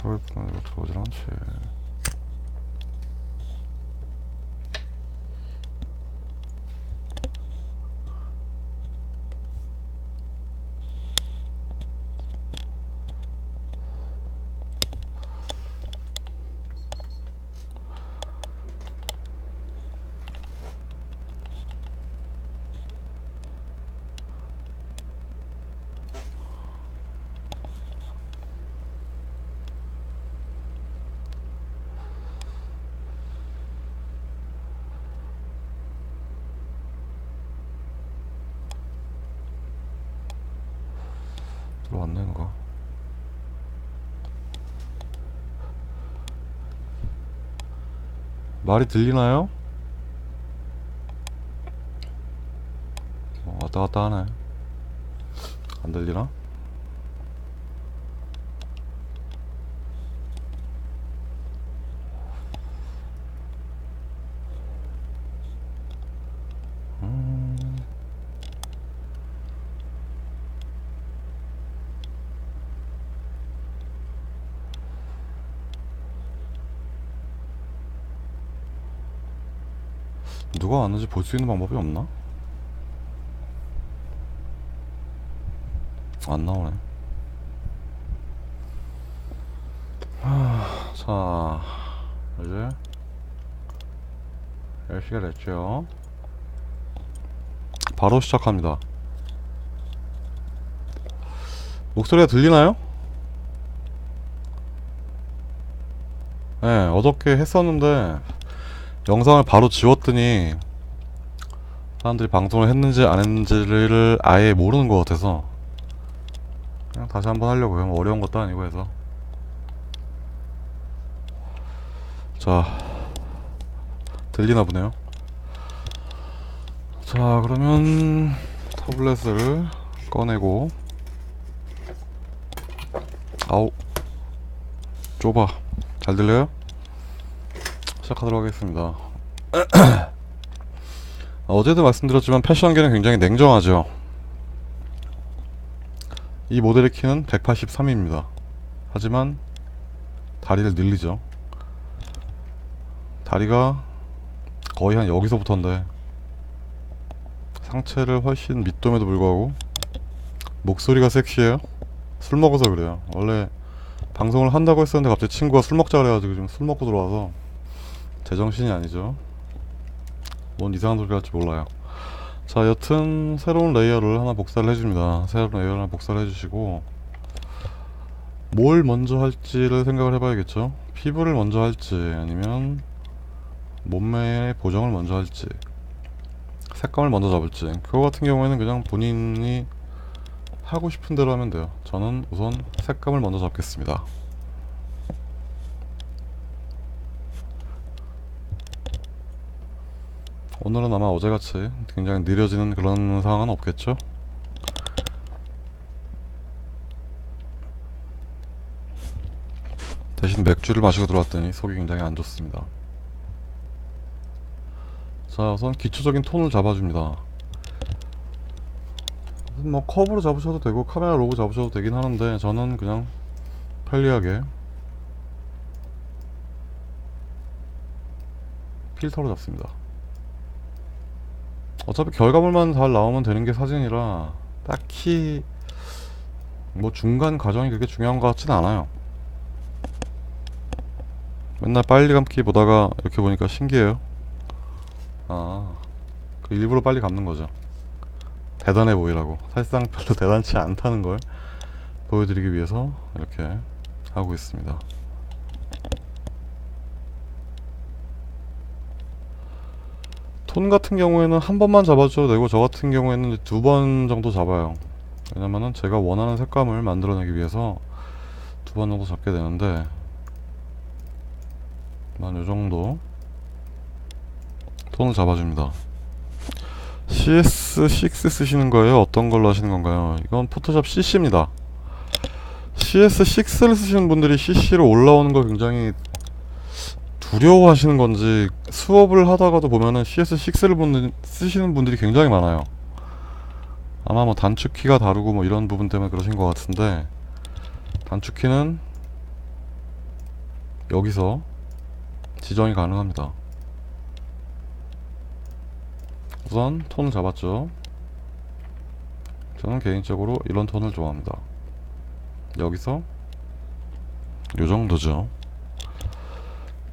이거 들어오진 않지. 들어왔네 이거. 말이 들리나요? 왔다 갔다 하네. 안 들리나? 누가 왔는지 볼 수 있는 방법이 없나? 안 나오네. 자, 이제 10시가 됐죠. 바로 시작합니다. 목소리가 들리나요? 네, 어저께 했었는데 영상을 바로 지웠더니 사람들이 방송을 했는지 안 했는지를 아예 모르는 것 같아서 그냥 다시 한번 하려고요. 어려운 것도 아니고 해서. 자, 들리나 보네요. 자, 그러면 타블렛을 꺼내고, 아우 좁아. 잘 들려요? 시작하도록 하겠습니다. 어제도 말씀드렸지만 패션계는 굉장히 냉정하죠. 이 모델의 키는 183입니다. 하지만 다리를 늘리죠. 다리가 거의 한 여기서부터인데 상체를 훨씬 밑돔에도 불구하고 목소리가 섹시해요. 술 먹어서 그래요. 원래 방송을 한다고 했었는데 갑자기 친구가 술 먹자 그래가지고 지금 술 먹고 들어와서 제정신이 아니죠. 뭔 이상한 소리 할지 몰라요. 자, 여튼 새로운 레이어를 하나 복사를 해줍니다. 새로운 레이어를 하나 복사를 해주시고 뭘 먼저 할지를 생각을 해봐야겠죠. 피부를 먼저 할지 아니면 몸매의 보정을 먼저 할지 색감을 먼저 잡을지, 그거 같은 경우에는 그냥 본인이 하고 싶은 대로 하면 돼요. 저는 우선 색감을 먼저 잡겠습니다. 오늘은 아마 어제같이 굉장히 느려지는 그런 상황은 없겠죠? 대신 맥주를 마시고 들어왔더니 속이 굉장히 안 좋습니다. 자, 우선 기초적인 톤을 잡아줍니다. 뭐 컵으로 잡으셔도 되고 카메라 로고 잡으셔도 되긴 하는데 저는 그냥 편리하게 필터로 잡습니다. 어차피 결과물만 잘 나오면 되는 게 사진이라 딱히 뭐 중간 과정이 그렇게 중요한 것 같진 않아요. 맨날 빨리 감기 보다가 이렇게 보니까 신기해요. 그 일부러 빨리 감는 거죠. 대단해 보이라고. 사실상 별로 대단치 않다는 걸 보여드리기 위해서 이렇게 하고 있습니다. 톤 같은 경우에는 한 번만 잡아줘도 되고 저 같은 경우에는 2번 정도 잡아요. 왜냐면은 제가 원하는 색감을 만들어내기 위해서 2번 정도 잡게 되는데 한 요정도 톤을 잡아줍니다. CS6 쓰시는 거예요? 어떤 걸로 하시는 건가요? 이건 포토샵 CC입니다. CS6를 쓰시는 분들이 CC로 올라오는 걸 굉장히 두려워하시는 건지 수업을 하다가도 보면은 CS6를 쓰시는 분들이 굉장히 많아요. 아마 뭐 단축키가 다르고 뭐 이런 부분 때문에 그러신 것 같은데, 단축키는 여기서 지정이 가능합니다. 우선 톤을 잡았죠. 저는 개인적으로 이런 톤을 좋아합니다. 여기서 요 정도죠.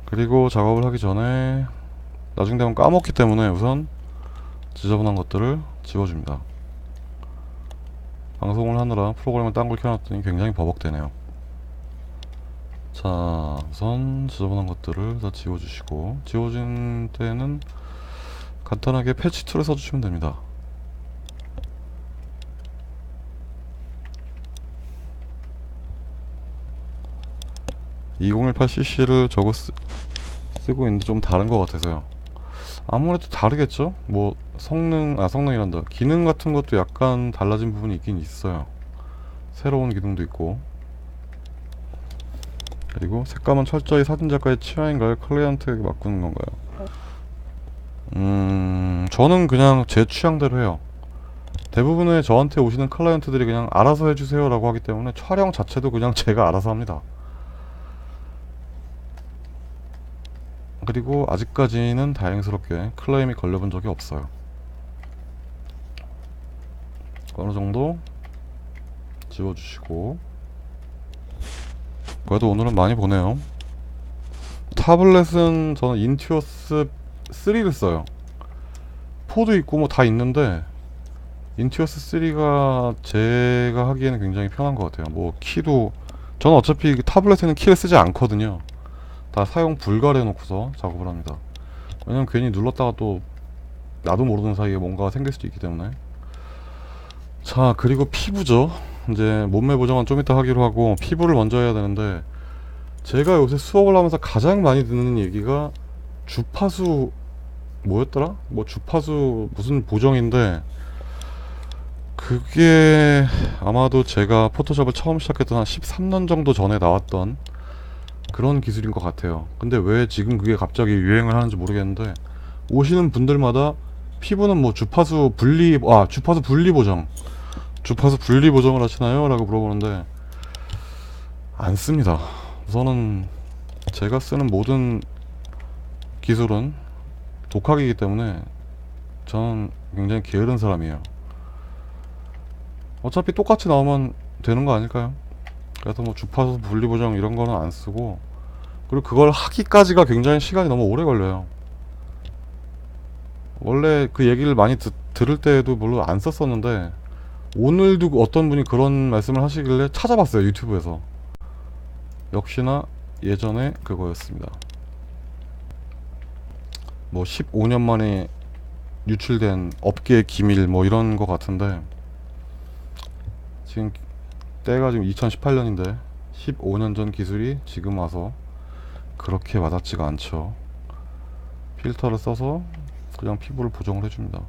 그리고 작업을 하기 전에 나중 되면 까먹기 때문에 우선 지저분한 것들을 지워줍니다. 방송을 하느라 프로그램을 딴 걸 켜놨더니 굉장히 버벅대네요. 자, 우선 지저분한 것들을 다 지워주시고, 지워진 때는 간단하게 패치 툴을 써주시면 됩니다. (2018cc)를 저거 쓰고 있는데 좀 다른 것 같아서요. 아무래도 다르겠죠? 뭐 성능이란다. 기능 같은 것도 약간 달라진 부분이 있긴 있어요. 새로운 기능도 있고. 그리고 색감은 철저히 사진작가의 취향인가요? 클라이언트에게 바꾸는 건가요? 저는 그냥 제 취향대로 해요. 대부분의 저한테 오시는 클라이언트들이 그냥 알아서 해주세요 라고 하기 때문에 촬영 자체도 그냥 제가 알아서 합니다. 그리고 아직까지는 다행스럽게 클레임이 걸려본 적이 없어요. 어느 정도 지워주시고, 그래도 오늘은 많이 보네요. 타블렛은 저는 인투어스 3를 써요. 4도 있고 뭐 다 있는데 인투어스 3가 제가 하기에는 굉장히 편한 것 같아요. 뭐 키도 저는 어차피 타블렛에는 키를 쓰지 않거든요. 다 사용 불가를 해놓고서 작업을 합니다. 왜냐면 괜히 눌렀다가 또 나도 모르는 사이에 뭔가가 생길 수도 있기 때문에. 자, 그리고 피부죠. 이제 몸매 보정은 좀 이따 하기로 하고 피부를 먼저 해야 되는데, 제가 요새 수업을 하면서 가장 많이 듣는 얘기가 주파수 뭐였더라? 뭐 주파수 무슨 보정인데, 그게 아마도 제가 포토샵을 처음 시작했던 한 13년 정도 전에 나왔던 그런 기술인 것 같아요. 근데 왜 지금 그게 갑자기 유행을 하는지 모르겠는데, 오시는 분들마다 피부는 뭐 주파수 분리 보정, 주파수 분리 보정을 하시나요? 라고 물어보는데 안 씁니다. 우선은 제가 쓰는 모든 기술은 독학이기 때문에 저는 굉장히 게으른 사람이에요. 어차피 똑같이 나오면 되는 거 아닐까요? 그래서 뭐 주파수 분리 보정 이런 거는 안 쓰고, 그리고 그걸 하기까지가 굉장히 시간이 너무 오래 걸려요. 원래 그 얘기를 많이 들을 때에도 별로 안 썼었는데, 오늘도 어떤 분이 그런 말씀을 하시길래 찾아봤어요, 유튜브에서. 역시나 예전에 그거였습니다. 뭐 15년 만에 유출된 업계의 기밀 뭐 이런 거 같은데, 지금 때가 지금 2018년인데 15년 전 기술이 지금 와서 그렇게 와닿지가 않죠. 필터를 써서 그냥 피부를 보정을 해줍니다.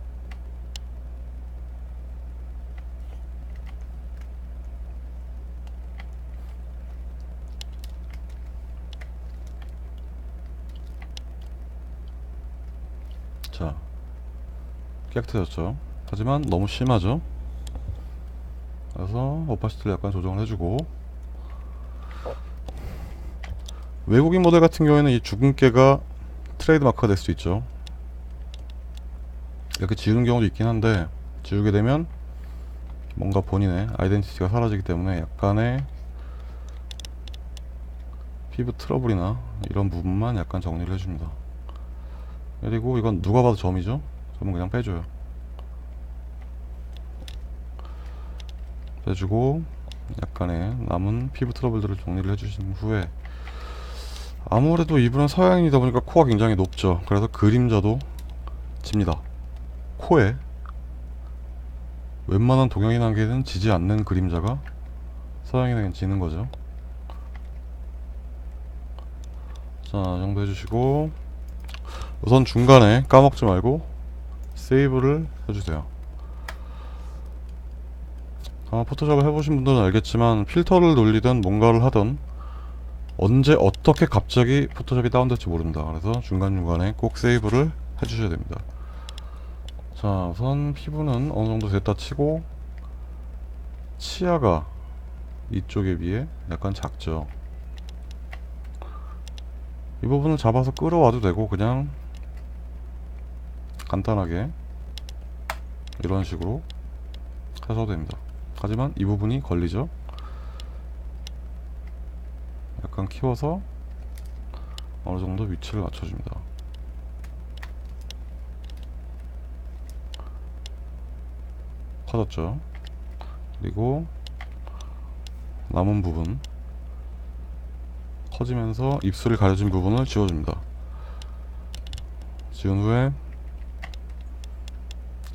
자, 깨끗해졌죠. 하지만 너무 심하죠. 그래서 오파시티를 약간 조정을 해주고, 외국인 모델 같은 경우에는 이 주근깨가 트레이드 마크가 될 수도 있죠. 이렇게 지우는 경우도 있긴 한데, 지우게 되면 뭔가 본인의 아이덴티티가 사라지기 때문에 약간의 피부 트러블이나 이런 부분만 약간 정리를 해줍니다. 그리고 이건 누가 봐도 점이죠. 점은 그냥 빼줘요. 빼주고 약간의 남은 피부 트러블들을 정리를 해주신 후에, 아무래도 이분은 서양인이다 보니까 코가 굉장히 높죠. 그래서 그림자도 집니다. 코에 웬만한 동양인에게는 지지 않는 그림자가 서양인에게는 지는 거죠. 자, 이 정도 해주시고, 우선 중간에 까먹지 말고 세이브를 해주세요. 포토샵을 해보신 분들은 알겠지만, 필터를 돌리든 뭔가를 하든 언제 어떻게 갑자기 포토샵이 다운될지 모릅니다. 그래서 중간중간에 꼭 세이브를 해주셔야 됩니다. 자, 우선 피부는 어느정도 됐다 치고, 치아가 이쪽에 비해 약간 작죠. 이 부분을 잡아서 끌어와도 되고 그냥 간단하게 이런 식으로 하셔도 됩니다. 하지만 이 부분이 걸리죠. 약간 키워서 어느 정도 위치를 맞춰줍니다. 커졌죠. 그리고 남은 부분 커지면서 입술을 가려진 부분을 지워줍니다. 지운 후에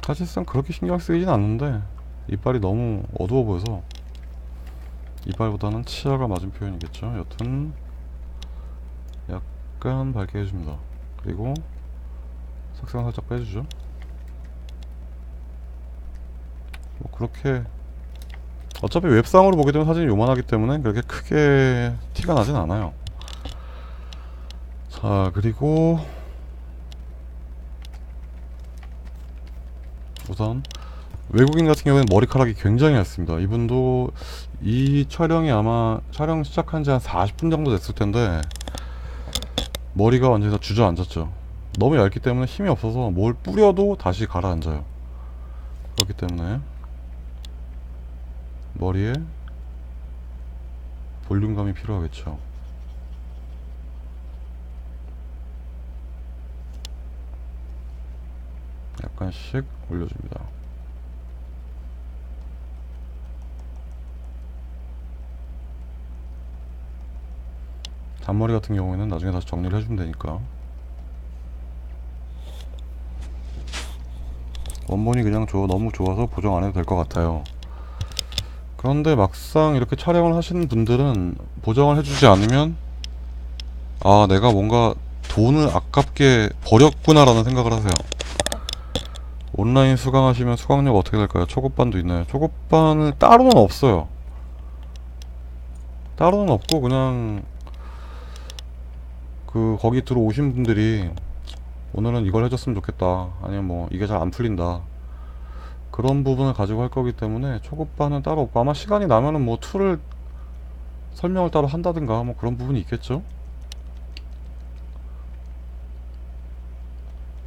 사실상 그렇게 신경 쓰이진 않는데 이빨이 너무 어두워 보여서 이빨보다는 치아가 맞은 표현이겠죠. 여튼 약간 밝게 해줍니다. 그리고 색상 살짝 빼주죠. 뭐 그렇게 어차피 웹상으로 보게 되면 사진이 요만하기 때문에 그렇게 크게 티가 나진 않아요. 자, 그리고 우선 외국인 같은 경우에는 머리카락이 굉장히 얇습니다. 이분도 이 촬영이 아마 촬영 시작한 지 한 40분 정도 됐을 텐데 머리가 완전히 다 주저앉았죠. 너무 얇기 때문에 힘이 없어서 뭘 뿌려도 다시 가라앉아요. 그렇기 때문에 머리에 볼륨감이 필요하겠죠. 약간씩 올려줍니다. 잔머리 같은 경우에는 나중에 다시 정리를 해주면 되니까. 원본이 그냥 너무 좋아서 보정 안 해도 될 것 같아요. 그런데 막상 이렇게 촬영을 하시는 분들은 보정을 해주지 않으면 아, 내가 뭔가 돈을 아깝게 버렸구나 라는 생각을 하세요. 온라인 수강하시면 수강료가 어떻게 될까요? 초급반도 있나요? 초급반은 따로는 없어요. 따로는 없고 그냥 거기 들어오신 분들이 오늘은 이걸 해줬으면 좋겠다, 아니면 뭐 이게 잘 안 풀린다, 그런 부분을 가지고 할 거기 때문에 초급반은 따로 없고 아마 시간이 나면은 뭐 툴을 설명을 따로 한다든가 뭐 그런 부분이 있겠죠.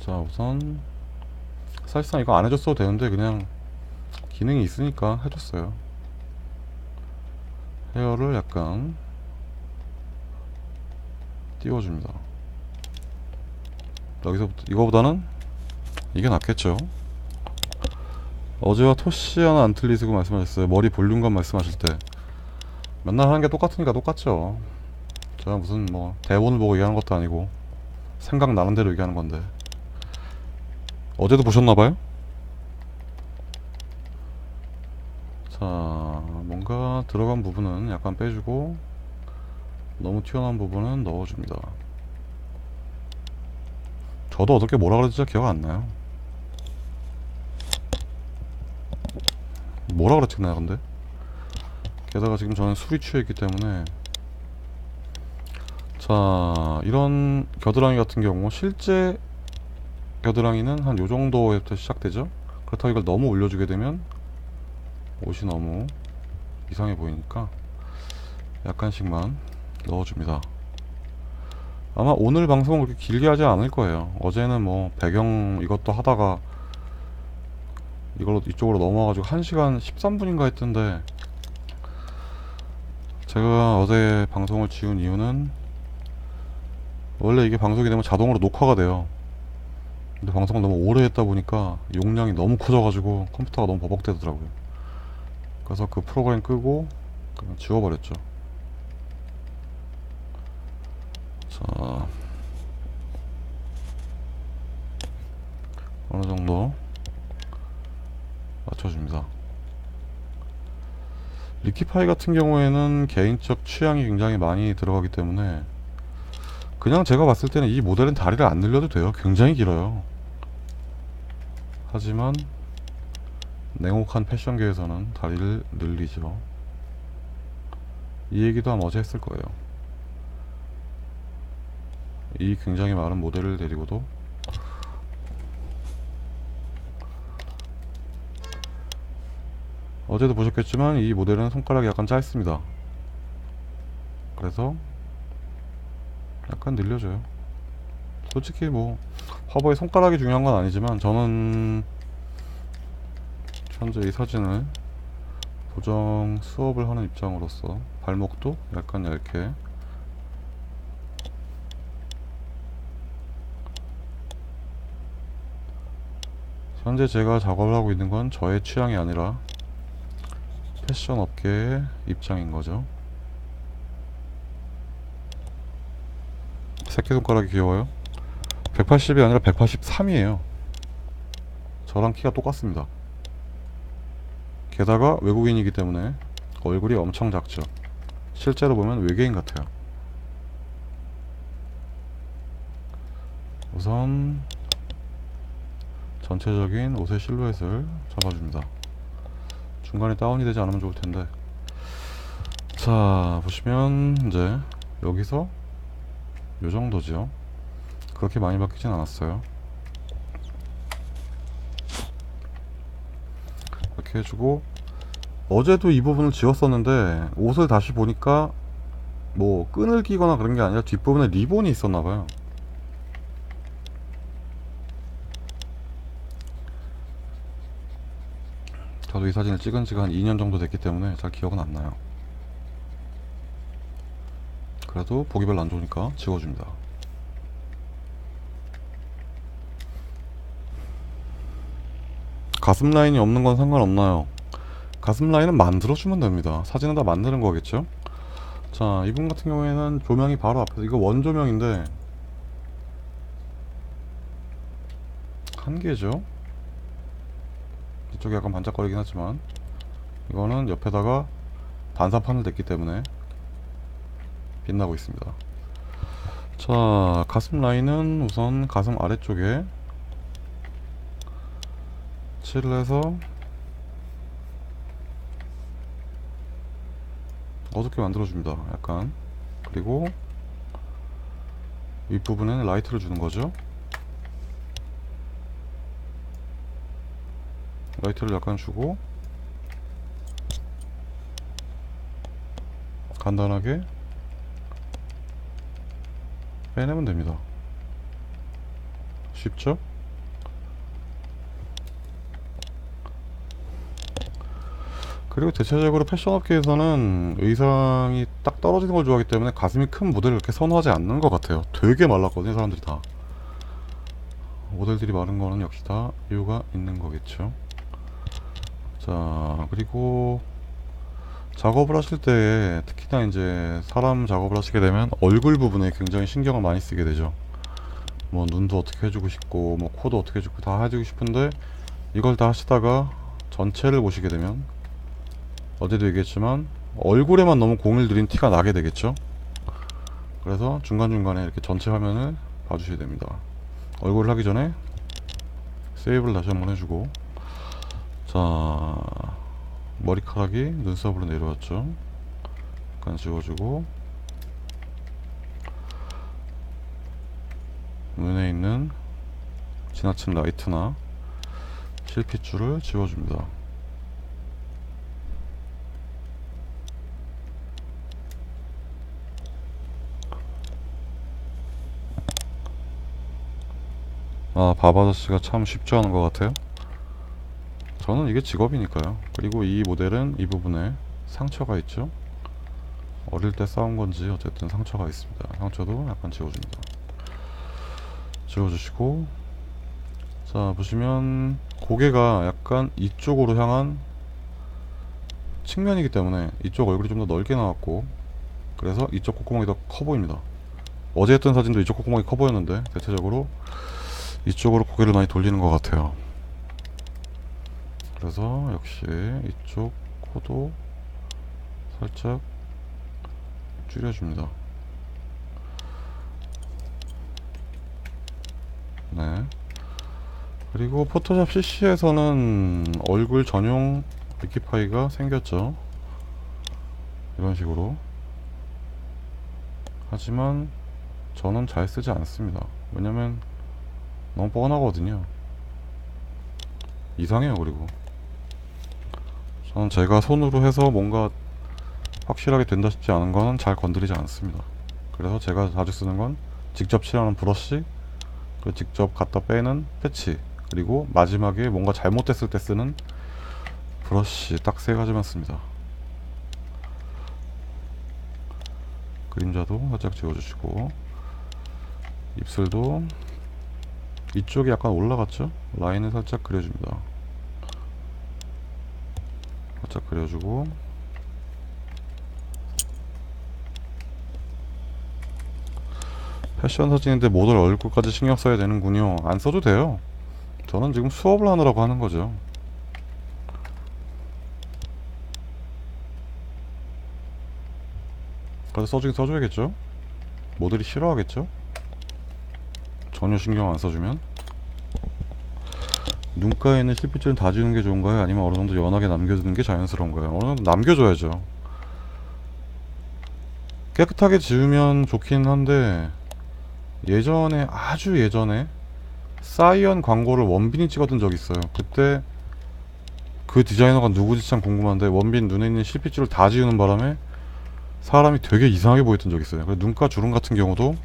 자, 우선 사실상 이거 안 해줬어도 되는데 그냥 기능이 있으니까 해줬어요. 헤어를 약간 띄워줍니다. 여기서부터 이거보다는 이게 낫겠죠. 어제와 토시 하나 안 틀리시고 말씀하셨어요. 머리 볼륨감 말씀하실 때 맨날 하는 게 똑같으니까 똑같죠. 제가 무슨 뭐 대본을 보고 얘기하는 것도 아니고 생각나는 대로 얘기하는 건데. 어제도 보셨나봐요? 자, 뭔가 들어간 부분은 약간 빼주고 너무 튀어나온 부분은 넣어줍니다. 저도 어떻게 뭐라 그랬지 기억 안 나요. 뭐라 그랬지 나 근데. 게다가 지금 저는 술이 취해 있기 때문에. 자, 이런 겨드랑이 같은 경우 실제 겨드랑이는 한 요정도에부터 시작되죠. 그렇다고 이걸 너무 올려주게 되면 옷이 너무 이상해 보이니까 약간씩만 넣어줍니다. 아마 오늘 방송은 그렇게 길게 하지 않을 거예요. 어제는 뭐 배경 이것도 하다가 이걸로 이쪽으로 넘어가지고 1시간 13분인가 했던데, 제가 어제 방송을 지운 이유는 원래 이게 방송이 되면 자동으로 녹화가 돼요. 근데 방송을 너무 오래 했다 보니까 용량이 너무 커져가지고 컴퓨터가 너무 버벅대더라고요. 그래서 그 프로그램 끄고 그냥 지워버렸죠. 자, 어느 정도 맞춰줍니다. 리키파이 같은 경우에는 개인적 취향이 굉장히 많이 들어가기 때문에 그냥 제가 봤을 때는 이 모델은 다리를 안 늘려도 돼요. 굉장히 길어요. 하지만 냉혹한 패션계에서는 다리를 늘리죠. 이 얘기도 아마 어제 했을 거예요. 이 굉장히 많은 모델을 데리고도 어제도 보셨겠지만 이 모델은 손가락이 약간 짧습니다. 그래서 약간 늘려줘요. 솔직히 뭐 화보에 손가락이 중요한 건 아니지만 저는 현재 이 사진을 보정 수업을 하는 입장으로서 발목도 약간 얇게, 현재 제가 작업을 하고 있는 건 저의 취향이 아니라 패션 업계의 입장인 거죠. 새끼손가락이 귀여워요. 180이 아니라 183이에요. 저랑 키가 똑같습니다. 게다가 외국인이기 때문에 얼굴이 엄청 작죠. 실제로 보면 외계인 같아요. 우선 전체적인 옷의 실루엣을 잡아줍니다. 중간에 다운이 되지 않으면 좋을 텐데. 자, 보시면 이제 여기서 요 정도죠. 그렇게 많이 바뀌진 않았어요. 이렇게 해주고, 어제도 이 부분을 지웠었는데 옷을 다시 보니까 뭐 끈을 끼거나 그런 게 아니라 뒷부분에 리본이 있었나봐요. 저도 이 사진을 찍은 지가 한 2년 정도 됐기 때문에 잘 기억은 안 나요. 그래도 보기 별로 안 좋으니까 지워줍니다. 가슴 라인이 없는 건 상관없나요? 가슴 라인은 만들어주면 됩니다. 사진은 다 만드는 거겠죠? 자, 이분 같은 경우에는 조명이 바로 앞에서, 이거 원조명인데 한 개죠. 이쪽이 약간 반짝거리긴 하지만 이거는 옆에다가 반사판을 댔기 때문에 빛나고 있습니다. 자, 가슴 라인은 우선 가슴 아래쪽에 칠을 해서 어둡게 만들어줍니다. 약간. 그리고 윗부분에는 라이트를 주는 거죠. 라이트를 약간 주고 간단하게 빼내면 됩니다. 쉽죠? 그리고 대체적으로 패션업계에서는 의상이 딱 떨어지는 걸 좋아하기 때문에 가슴이 큰 모델을 그렇게 선호하지 않는 것 같아요. 되게 말랐거든요, 사람들이 다. 모델들이 마른 거는 역시 다 이유가 있는 거겠죠. 자, 그리고 작업을 하실 때 특히나 이제 사람 작업을 하시게 되면 얼굴 부분에 굉장히 신경을 많이 쓰게 되죠. 뭐 눈도 어떻게 해주고 싶고 뭐 코도 어떻게 해주고 다 해주고 싶은데, 이걸 다 하시다가 전체를 보시게 되면 어제도 얘기했지만 얼굴에만 너무 공을 들인 티가 나게 되겠죠. 그래서 중간중간에 이렇게 전체 화면을 봐주셔야 됩니다. 얼굴을 하기 전에 세이브를 다시 한번 해주고, 자, 머리카락이 눈썹으로 내려왔죠. 약간 지워주고, 눈에 있는 지나친 라이트나 실핏줄을 지워줍니다. 아, 바바저씨가 참 쉽지 않은 것 같아요. 저는 이게 직업이니까요. 그리고 이 모델은 이 부분에 상처가 있죠. 어릴 때 싸운 건지 어쨌든 상처가 있습니다. 상처도 약간 지워줍니다. 지워주시고, 자, 보시면 고개가 약간 이쪽으로 향한 측면이기 때문에 이쪽 얼굴이 좀 더 넓게 나왔고, 그래서 이쪽 콧구멍이 더 커 보입니다. 어제 했던 사진도 이쪽 콧구멍이 커 보였는데 대체적으로 이쪽으로 고개를 많이 돌리는 것 같아요. 그래서 역시 이쪽 코도 살짝 줄여줍니다. 네. 그리고 포토샵 CC에서는 얼굴 전용 위키파이가 생겼죠. 이런 식으로. 하지만 저는 잘 쓰지 않습니다. 왜냐면 너무 뻔하거든요. 이상해요. 그리고 저는 제가 손으로 해서 뭔가 확실하게 된다 싶지 않은 거는 잘 건드리지 않습니다. 그래서 제가 자주 쓰는 건 직접 칠하는 브러쉬, 그리고 직접 갖다 빼는 패치, 그리고 마지막에 뭔가 잘못됐을 때 쓰는 브러쉬, 딱 세 가지만 씁니다. 그림자도 살짝 지워주시고, 입술도 이쪽이 약간 올라갔죠? 라인을 살짝 그려줍니다. 살짝 그려주고, 패션 사진인데 모델 얼굴까지 신경 써야 되는군요. 안 써도 돼요. 저는 지금 수업을 하느라고 하는 거죠. 그래서 써주긴 써줘야겠죠? 모델이 싫어하겠죠? 전혀 신경 안 써주면. 눈가에 있는 실핏줄은 다 지우는 게 좋은가요? 아니면 어느 정도 연하게 남겨두는 게 자연스러운가요? 어느 정도 남겨줘야죠. 깨끗하게 지우면 좋긴 한데, 예전에, 아주 예전에 사이언 광고를 원빈이 찍었던 적이 있어요. 그때 그 디자이너가 누구지 참 궁금한데, 원빈 눈에 있는 실핏줄을 다 지우는 바람에 사람이 되게 이상하게 보였던 적이 있어요. 그래서 눈가 주름 같은 경우도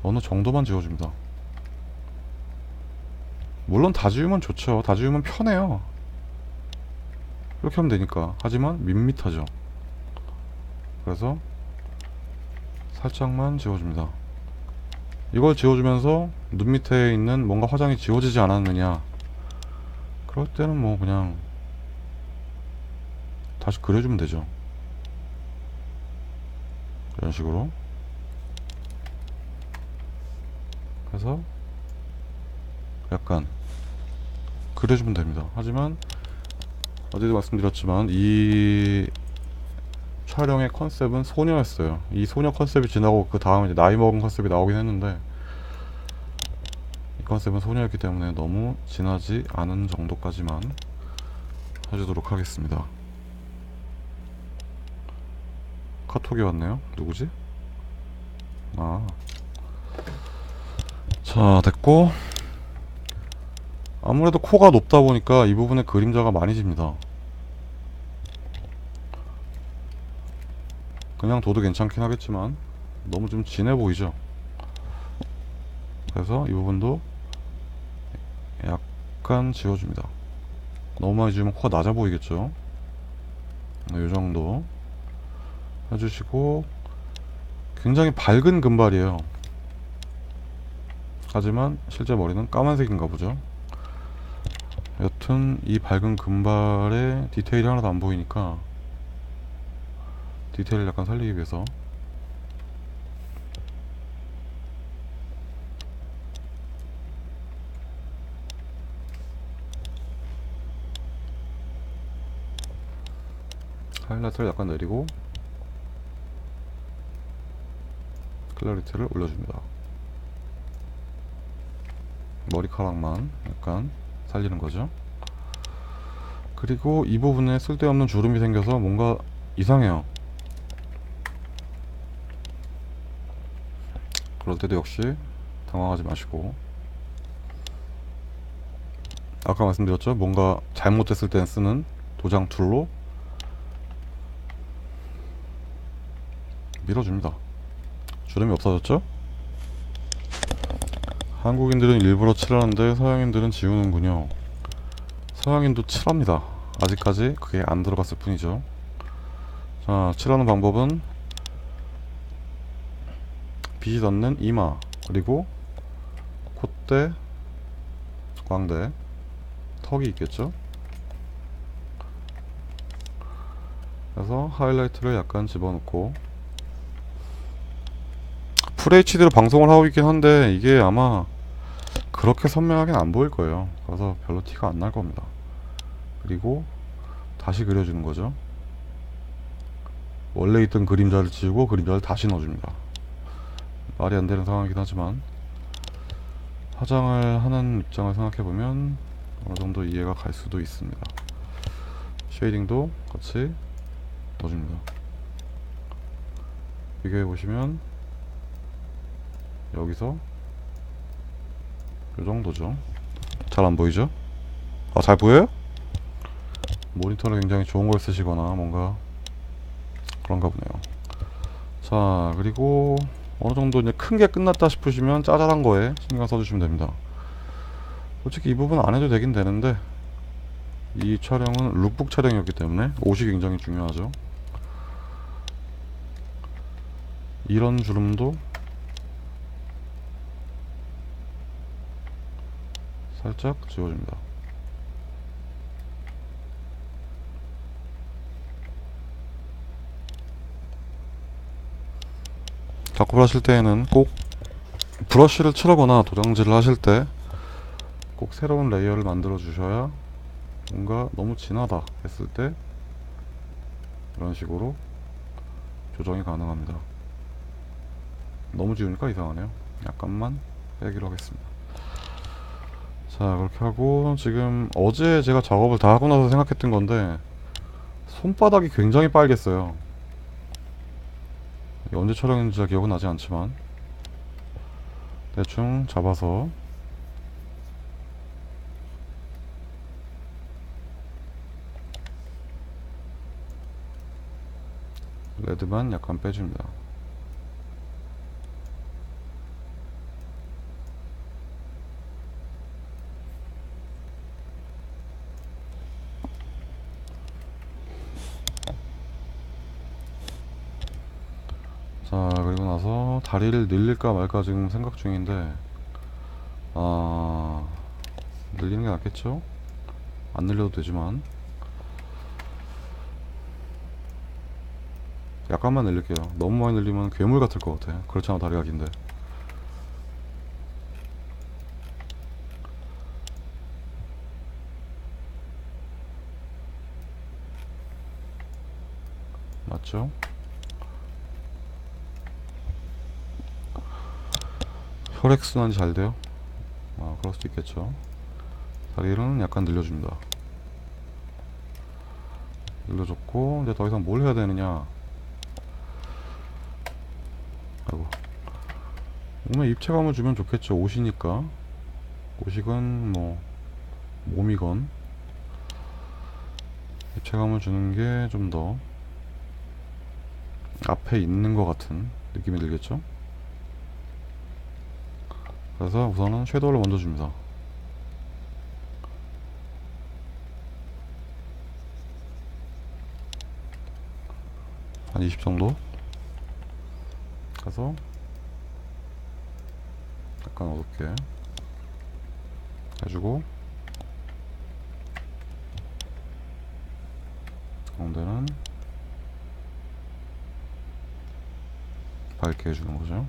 어느 정도만 지워줍니다. 물론 다 지우면 좋죠. 다 지우면 편해요. 이렇게 하면 되니까. 하지만 밋밋하죠. 그래서 살짝만 지워줍니다. 이걸 지워주면서 눈 밑에 있는 뭔가 화장이 지워지지 않았느냐, 그럴 때는 뭐 그냥 다시 그려주면 되죠. 이런 식으로 해서 약간 그려주면 됩니다. 하지만 어제도 말씀드렸지만 이 촬영의 컨셉은 소녀였어요. 이 소녀 컨셉이 지나고 그 다음에 이제 나이 먹은 컨셉이 나오긴 했는데, 이 컨셉은 소녀였기 때문에 너무 진하지 않은 정도까지만 해주도록 하겠습니다. 카톡이 왔네요. 누구지? 아, 자, 됐고, 아무래도 코가 높다 보니까 이 부분에 그림자가 많이 집니다. 그냥 둬도 괜찮긴 하겠지만 너무 좀 진해 보이죠. 그래서 이 부분도 약간 지워줍니다. 너무 많이 지우면 코가 낮아 보이겠죠. 이 정도 해주시고, 굉장히 밝은 금발이에요. 하지만 실제 머리는 까만색인가 보죠. 여튼 이 밝은 금발에 디테일이 하나도 안 보이니까 디테일을 약간 살리기 위해서 하이라이트를 약간 내리고 클래리티를 올려줍니다. 머리카락만 약간 살리는 거죠. 그리고 이 부분에 쓸데없는 주름이 생겨서 뭔가 이상해요. 그럴 때도 역시 당황하지 마시고, 아까 말씀드렸죠? 뭔가 잘못됐을 땐 쓰는 도장 툴로 밀어줍니다. 주름이 없어졌죠? 한국인들은 일부러 칠하는데 서양인들은 지우는군요. 서양인도 칠합니다. 아직까지 그게 안 들어갔을 뿐이죠. 자, 칠하는 방법은 빛이 닿는 이마, 그리고 콧대, 광대, 턱이 있겠죠? 그래서 하이라이트를 약간 집어넣고, FHD로 방송을 하고 있긴 한데 이게 아마 그렇게 선명하게는 안 보일 거예요. 그래서 별로 티가 안 날 겁니다. 그리고 다시 그려주는 거죠. 원래 있던 그림자를 지우고 그림자를 다시 넣어줍니다. 말이 안 되는 상황이긴 하지만 화장을 하는 입장을 생각해보면 어느 정도 이해가 갈 수도 있습니다. 쉐이딩도 같이 넣어줍니다. 비교해보시면 여기서 이 정도죠. 잘 안 보이죠? 아, 잘 보여요? 모니터를 굉장히 좋은 걸 쓰시거나 뭔가 그런가 보네요. 자, 그리고 어느 정도 이제 큰 게 끝났다 싶으시면 짜잘한 거에 신경 써주시면 됩니다. 솔직히 이 부분 안 해도 되긴 되는데 이 촬영은 룩북 촬영이었기 때문에 옷이 굉장히 중요하죠. 이런 주름도 살짝 지워줍니다. 작업을 하실 때에는 꼭 브러쉬를 칠하거나 도장질을 하실 때 꼭 새로운 레이어를 만들어 주셔야 뭔가 너무 진하다 했을 때 이런 식으로 조정이 가능합니다. 너무 지우니까 이상하네요. 약간만 빼기로 하겠습니다. 자, 그렇게 하고 지금 어제 제가 작업을 다 하고 나서 생각했던 건데 손바닥이 굉장히 빨갰어요. 이게 언제 촬영했는지 잘 기억은 나지 않지만 대충 잡아서 레드만 약간 빼줍니다. 자, 그리고 나서 다리를 늘릴까 말까 지금 생각 중인데 늘리는 게 낫겠죠? 안 늘려도 되지만 약간만 늘릴게요. 너무 많이 늘리면 괴물 같을 것 같아. 그렇잖아, 다리가 긴데. 맞죠? 혈액순환이 잘 돼요? 그럴 수도 있겠죠. 다리는 약간 늘려줍니다. 늘려줬고 이제 더 이상 뭘 해야 되느냐. 아이고, 몸에 입체감을 주면 좋겠죠. 옷이니까. 옷이건 뭐 몸이건 입체감을 주는 게 좀 더 앞에 있는 것 같은 느낌이 들겠죠. 그래서 우선은 섀도우를 먼저 줍니다. 한 20 정도. 그래서 약간 어둡게 해주고 가운데는 밝게 해주는 거죠.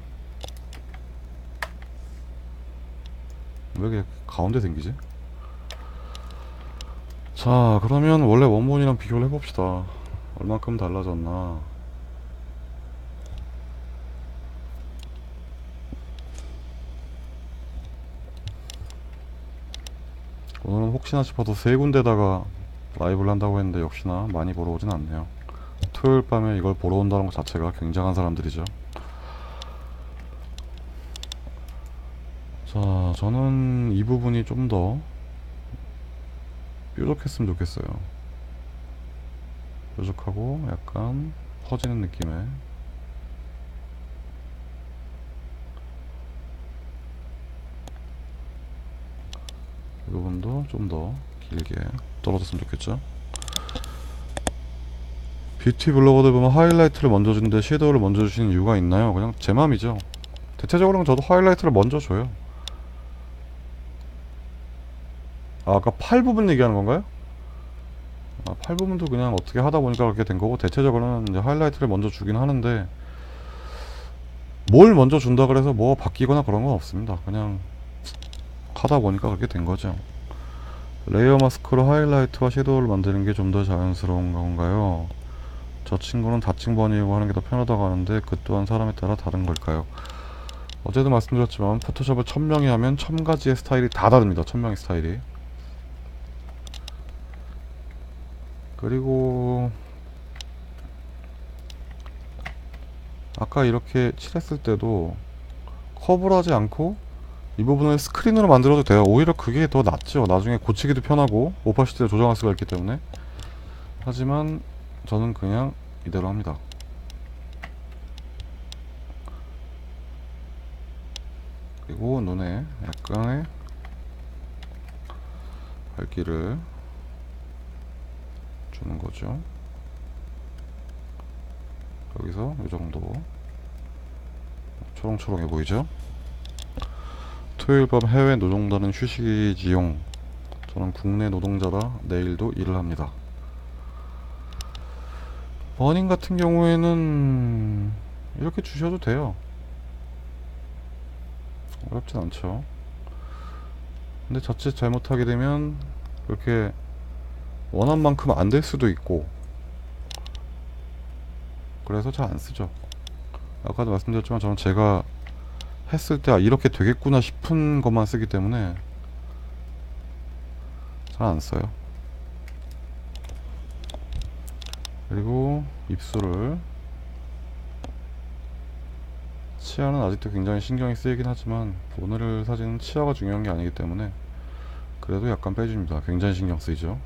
왜 이렇게 가운데 생기지? 자, 그러면 원래 원본이랑 비교를 해봅시다. 얼만큼 달라졌나. 오늘은 혹시나 싶어서 세 군데다가 라이브를 한다고 했는데 역시나 많이 보러 오진 않네요. 토요일 밤에 이걸 보러 온다는 것 자체가 굉장한 사람들이죠. 자, 저는 이 부분이 좀 더 뾰족했으면 좋겠어요. 뾰족하고 약간 퍼지는 느낌의 이 부분도 좀 더 길게 떨어졌으면 좋겠죠. 뷰티 블로거들 보면 하이라이트를 먼저 주는데 섀도우를 먼저 주시는 이유가 있나요? 그냥 제 맘이죠. 대체적으로는 저도 하이라이트를 먼저 줘요. 아까 팔 부분 얘기하는 건가요? 팔 부분도 그냥 어떻게 하다 보니까 그렇게 된 거고, 대체적으로는 이제 하이라이트를 먼저 주긴 하는데 뭘 먼저 준다 그래서 뭐 바뀌거나 그런 건 없습니다. 그냥 하다 보니까 그렇게 된 거죠. 레이어 마스크로 하이라이트와 섀도우를 만드는 게 좀 더 자연스러운 건가요? 저 친구는 다칭 버니고 하는 게 더 편하다고 하는데 그 또한 사람에 따라 다른 걸까요? 어제도 말씀드렸지만 포토샵을 1000명이 하면 1000가지의 스타일이 다 다릅니다. 1000명의 스타일이. 그리고 아까 이렇게 칠했을 때도 커브를 하지 않고 이 부분을 스크린으로 만들어도 돼요. 오히려 그게 더 낫죠. 나중에 고치기도 편하고 오파시티를 조정할 수가 있기 때문에. 하지만 저는 그냥 이대로 합니다. 그리고 눈에 약간의 밝기를 주는 거죠. 여기서 이 정도 초롱초롱해 보이죠? 토요일 밤 해외 노동자는 휴식이지용. 저는 국내 노동자라 내일도 일을 합니다. 버닝 같은 경우에는 이렇게 주셔도 돼요. 어렵진 않죠. 근데 자칫 잘못하게 되면 그렇게 원한 만큼 안 될 수도 있고, 그래서 잘 안 쓰죠. 아까도 말씀드렸지만 저는 제가 했을 때 이렇게 되겠구나 싶은 것만 쓰기 때문에 잘 안 써요. 그리고 입술을, 치아는 아직도 굉장히 신경이 쓰이긴 하지만 오늘 사진은 치아가 중요한 게 아니기 때문에 그래도 약간 빼줍니다. 굉장히 신경 쓰이죠.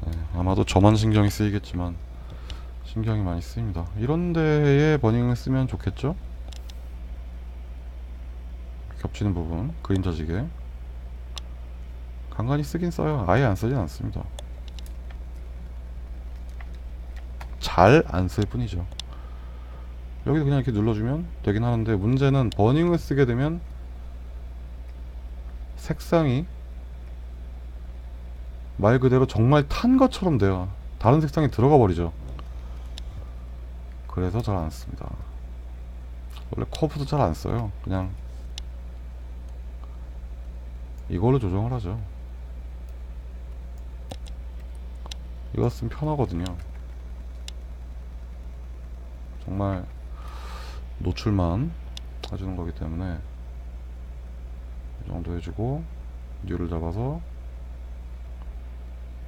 네, 아마도 저만 신경이 쓰이겠지만 신경이 많이 쓰입니다. 이런 데에 버닝을 쓰면 좋겠죠? 겹치는 부분, 그림자지게 간간히 쓰긴 써요. 아예 안 쓰진 않습니다. 잘 안 쓸 뿐이죠. 여기도 그냥 이렇게 눌러주면 되긴 하는데, 문제는 버닝을 쓰게 되면 색상이 말 그대로 정말 탄 것처럼 돼요. 다른 색상이 들어가 버리죠. 그래서 잘 안 씁니다. 원래 커브도 잘 안 써요. 그냥 이걸로 조정을 하죠. 이거 쓰면 편하거든요. 정말 노출만 해주는 거기 때문에 이 정도 해주고, 뉴를 잡아서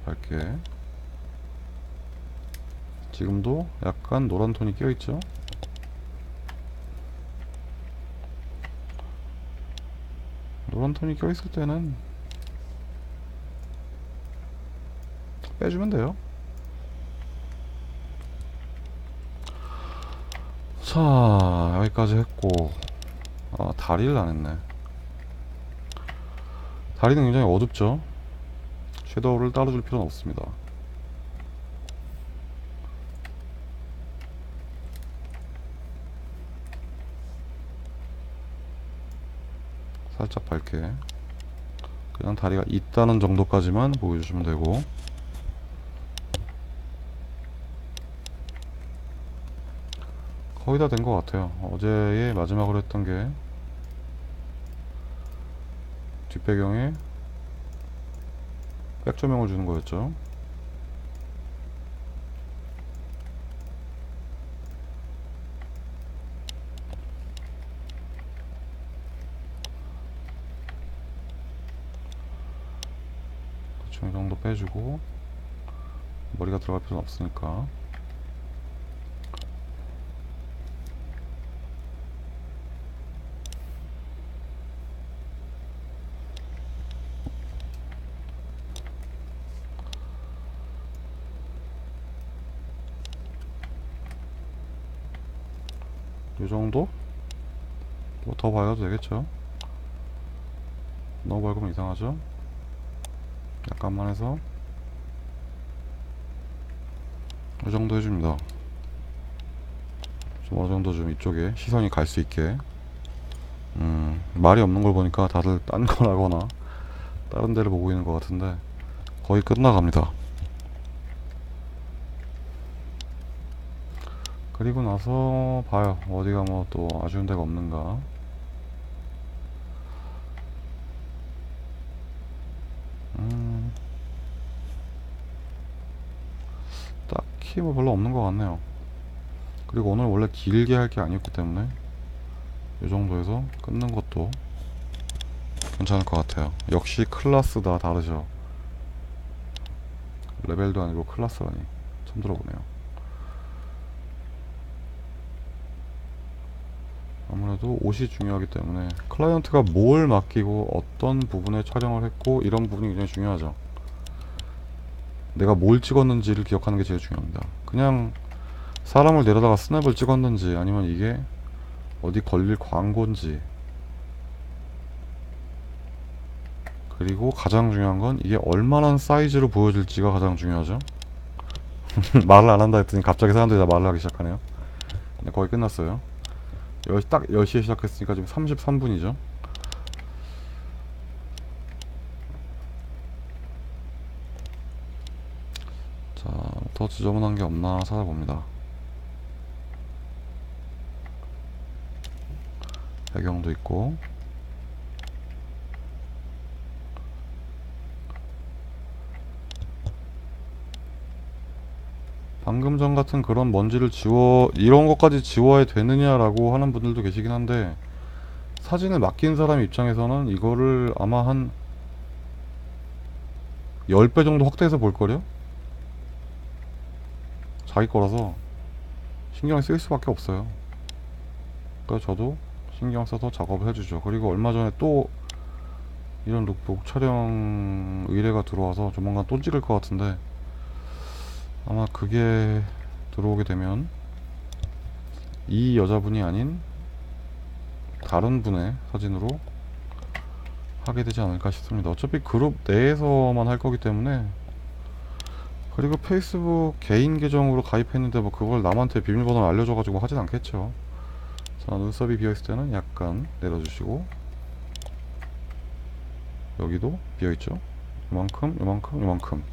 밝게. 지금도 약간 노란 톤이 껴있죠? 노란 톤이 껴있을 때는 빼주면 돼요. 자, 여기까지 했고, 다리를 안 했네. 다리는 굉장히 어둡죠? 섀도우를 따로 줄 필요는 없습니다. 살짝 밝게. 그냥 다리가 있다는 정도까지만 보여주시면 되고, 거의 다 된 것 같아요. 어제의 마지막으로 했던 게 뒷배경에 백조명을 주는 거였죠. 대충 이 정도 빼주고, 머리가 들어갈 필요는 없으니까. 이 정도? 뭐 더 봐도 되겠죠. 너무 밝으면 이상하죠. 약간만 해서 이 정도 해줍니다. 좀 어느 정도 좀 이쪽에 시선이 갈 수 있게. 말이 없는 걸 보니까 다들 딴 걸 하거나 다른 데를 보고 있는 것 같은데 거의 끝나갑니다. 그리고 나서 봐요. 어디가 뭐 또 아쉬운 데가 없는가. 딱히 뭐 별로 없는 것 같네요. 그리고 오늘 원래 길게 할 게 아니었기 때문에 이 정도에서 끊는 것도 괜찮을 것 같아요. 역시 클래스다 다르죠. 레벨도 아니고 클래스라니 처음 들어보네요. 아무래도 옷이 중요하기 때문에 클라이언트가 뭘 맡기고 어떤 부분에 촬영을 했고 이런 부분이 굉장히 중요하죠. 내가 뭘 찍었는지를 기억하는 게 제일 중요합니다. 그냥 사람을 내려다가 스냅을 찍었는지 아니면 이게 어디 걸릴 광고인지 그리고 가장 중요한 건 이게 얼마나 사이즈로 보여질지가 가장 중요하죠. 말을 안 한다 했더니 갑자기 사람들이 다 말을 하기 시작하네요. 네, 거의 끝났어요. 딱 10시에 시작했으니까 지금 33분이죠. 자, 더 지저분한 게 없나 찾아봅니다. 배경도 있고. 방금 전 같은 그런 먼지를 이런 것까지 지워야 되느냐라고 하는 분들도 계시긴 한데, 사진을 맡긴 사람 입장에서는 이거를 아마 한 10배 정도 확대해서 볼걸요? 자기 거라서 신경이 쓰일 수밖에 없어요. 그래서 저도 신경 써서 작업을 해주죠. 그리고 얼마 전에 또 이런 룩북 촬영 의뢰가 들어와서 조만간 또 찍을 것 같은데, 아마 그게 들어오게 되면 이 여자분이 아닌 다른 분의 사진으로 하게 되지 않을까 싶습니다. 어차피 그룹 내에서만 할 거기 때문에. 그리고 페이스북 개인 계정으로 가입했는데 뭐 그걸 남한테 비밀번호를 알려줘가지고 하진 않겠죠. 자, 눈썹이 비어있을 때는 약간 내려주시고, 여기도 비어있죠. 요만큼 요만큼 요만큼.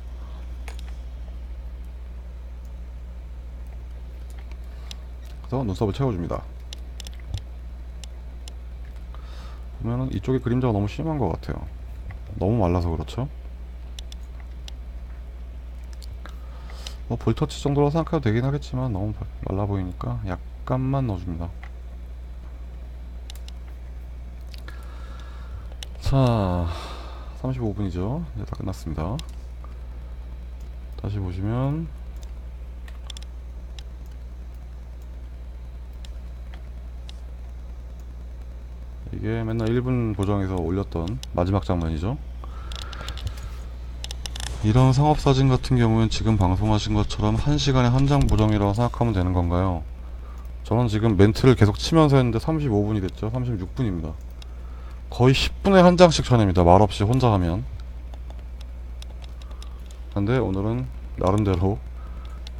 그래서 눈썹을 채워줍니다. 보면은 이쪽에 그림자가 너무 심한 것 같아요. 너무 말라서 그렇죠. 뭐 볼터치 정도로 생각해도 되긴 하겠지만 너무 말라 보이니까 약간만 넣어줍니다. 자, 35분이죠. 이제 다 끝났습니다. 다시 보시면 이게 맨날 1분 보정해서 올렸던 마지막 장면이죠. 이런 상업사진 같은 경우엔 지금 방송하신 것처럼 1시간에 한 장 보정이라고 생각하면 되는 건가요? 저는 지금 멘트를 계속 치면서 했는데 35분이 됐죠. 36분입니다. 거의 10분에 한 장씩 쳐냅니다. 말없이 혼자 하면. 근데 오늘은 나름대로,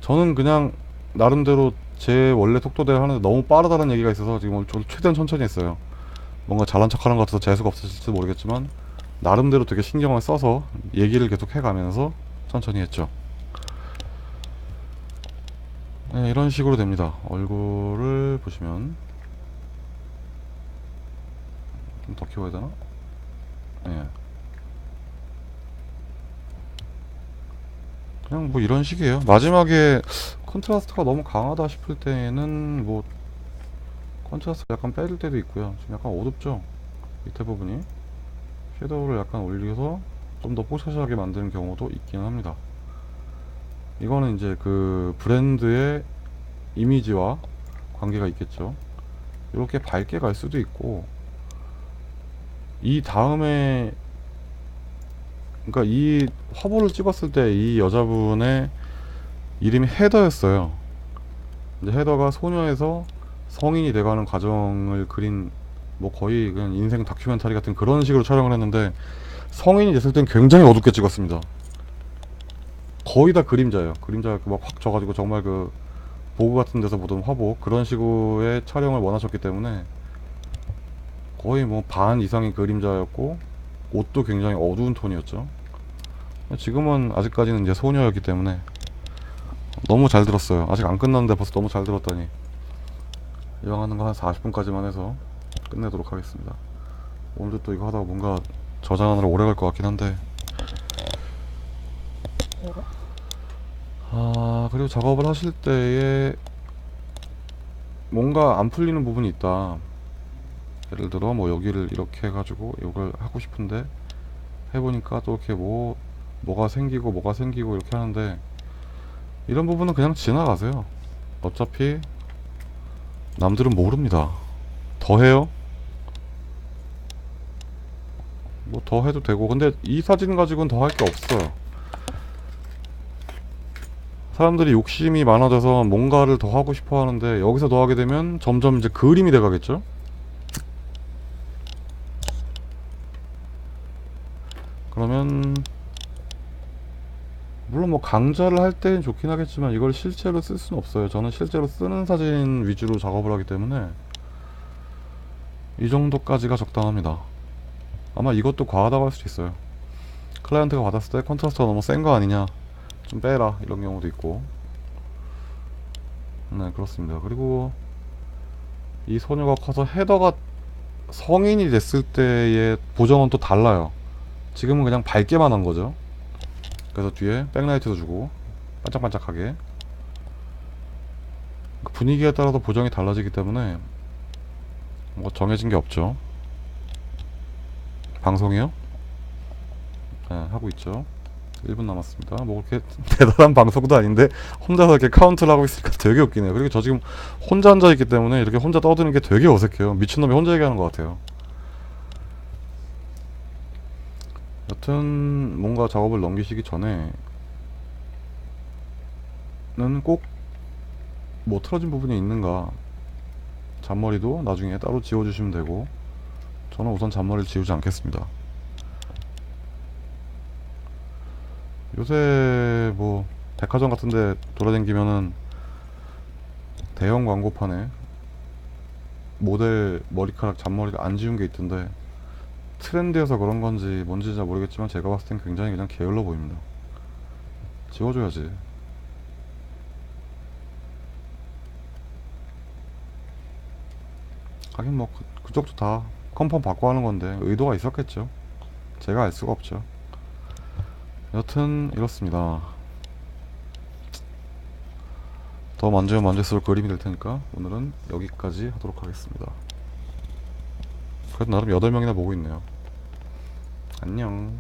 저는 그냥 나름대로 제 원래 속도대로 하는데 너무 빠르다는 얘기가 있어서 지금 오늘 최대한 천천히 했어요. 뭔가 잘난 척하는 것 같아서 재수가 없으실지 모르겠지만 나름대로 되게 신경을 써서 얘기를 계속 해가면서 천천히 했죠. 네, 이런 식으로 됩니다. 얼굴을 보시면 좀 더 키워야 되나? 네. 그냥 뭐 이런 식이에요. 마지막에 컨트라스트가 너무 강하다 싶을 때는 뭐 컨트라스트 약간 빼줄 때도 있고요. 지금 약간 어둡죠? 밑에 부분이 섀도우를 약간 올려서 좀 더 뽀샤시하게 만드는 경우도 있긴 합니다. 이거는 이제 그 브랜드의 이미지와 관계가 있겠죠. 이렇게 밝게 갈 수도 있고, 이 다음에, 그러니까 이 화보를 찍었을 때 이 여자분의 이름이 헤더였어요. 이제 헤더가 소녀에서 성인이 돼가는 과정을 그린, 뭐 거의 그냥 인생 다큐멘터리 같은 그런 식으로 촬영을 했는데, 성인이 됐을 땐 굉장히 어둡게 찍었습니다. 거의 다 그림자예요. 그림자가 막 확 져가지고 정말 그 보고 같은 데서 보던 화보 그런 식으로의 촬영을 원하셨기 때문에 거의 뭐 반 이상의 그림자였고, 옷도 굉장히 어두운 톤이었죠. 지금은 아직까지는 이제 소녀였기 때문에 너무 잘 들었어요. 아직 안 끝났는데 벌써 너무 잘 들었다니. 이왕 하는 거 한 40분까지만 해서 끝내도록 하겠습니다. 오늘도 또 이거 하다가 뭔가 저장하느라 오래 갈 것 같긴 한데, 그리고 작업을 하실 때에 뭔가 안 풀리는 부분이 있다. 예를 들어 뭐 여기를 이렇게 해가지고 이걸 하고 싶은데 해보니까 또 이렇게 뭐가 생기고 이렇게 하는데, 이런 부분은 그냥 지나가세요. 어차피 남들은 모릅니다. 더 해요? 뭐 더 해도 되고. 근데 이 사진 가지고는 더 할 게 없어요. 사람들이 욕심이 많아져서 뭔가를 더 하고 싶어 하는데, 여기서 더 하게 되면 점점 이제 그림이 돼 가겠죠? 그러면 물론 뭐 강좌를 할 때는 좋긴 하겠지만 이걸 실제로 쓸 수는 없어요. 저는 실제로 쓰는 사진 위주로 작업을 하기 때문에 이 정도까지가 적당합니다. 아마 이것도 과하다고 할 수도 있어요. 클라이언트가 받았을 때 컨트라스트가 너무 센 거 아니냐, 좀 빼라, 이런 경우도 있고. 네, 그렇습니다. 그리고 이 소녀가 커서 헤더가 성인이 됐을 때의 보정은 또 달라요. 지금은 그냥 밝게만 한 거죠. 그래서 뒤에 백라이트도 주고 반짝반짝하게, 그 분위기에 따라서 보정이 달라지기 때문에 뭐 정해진 게 없죠. 방송이요? 네, 하고 있죠. 1분 남았습니다. 뭐 그렇게 대단한 방송도 아닌데 혼자서 이렇게 카운트를 하고 있으니까 되게 웃기네요. 그리고 저 지금 혼자 앉아있기 때문에 이렇게 혼자 떠드는 게 되게 어색해요. 미친놈이 혼자 얘기하는 것 같아요. 여튼 뭔가 작업을 넘기시기 전에는 꼭 뭐 틀어진 부분이 있는가, 잔머리도 나중에 따로 지워주시면 되고, 저는 우선 잔머리를 지우지 않겠습니다. 요새 뭐 백화점 같은데 돌아다니면은 대형 광고판에 모델 머리카락 잔머리를 안 지운 게 있던데, 트렌드여서 그런 건지 뭔지 잘 모르겠지만 제가 봤을 땐 굉장히 그냥 게을러 보입니다. 지워줘야지. 하긴 뭐 그쪽도 다 컨펌 받고 하는 건데 의도가 있었겠죠. 제가 알 수가 없죠. 여튼 이렇습니다. 더 만지면 만질수록 그림이 될 테니까 오늘은 여기까지 하도록 하겠습니다. 그래도 나름 8명이나 보고 있네요. 안녕.